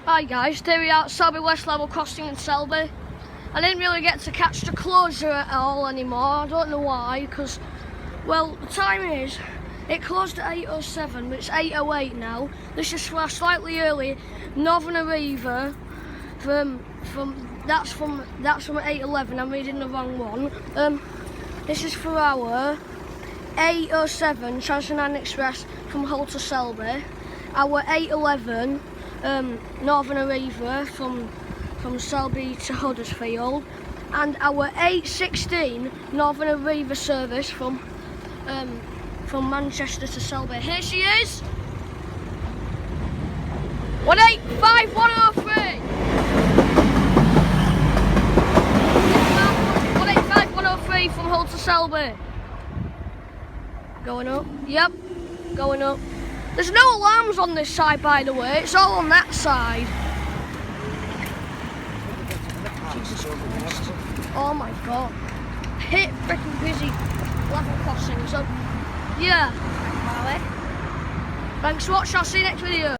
Hi guys, here we are at Selby West Level Crossing in Selby. I didn't really get to catch the closure at all anymore. I don't know why, because, well, the time is, it closed at 8:07, but it's 8:08 now. This is for a slightly early Northern Arriva that's from 8:11. I'm reading the wrong one. This is for our 8:07 Transcontinental Express from Hull to Selby. Our 8:11 Northern Arriva from Selby to Huddersfield, and our 8:16 Northern Arriva service from Manchester to Selby. Here she is. 185-103. 185-103 from Hull to Selby. Going up. Yep, going up. There's no alarms on this side, by the way. It's all on that side. Jesus Christ. Oh my God. Hit freaking busy level crossing. So, yeah. Thanks for watching. I'll see you next video.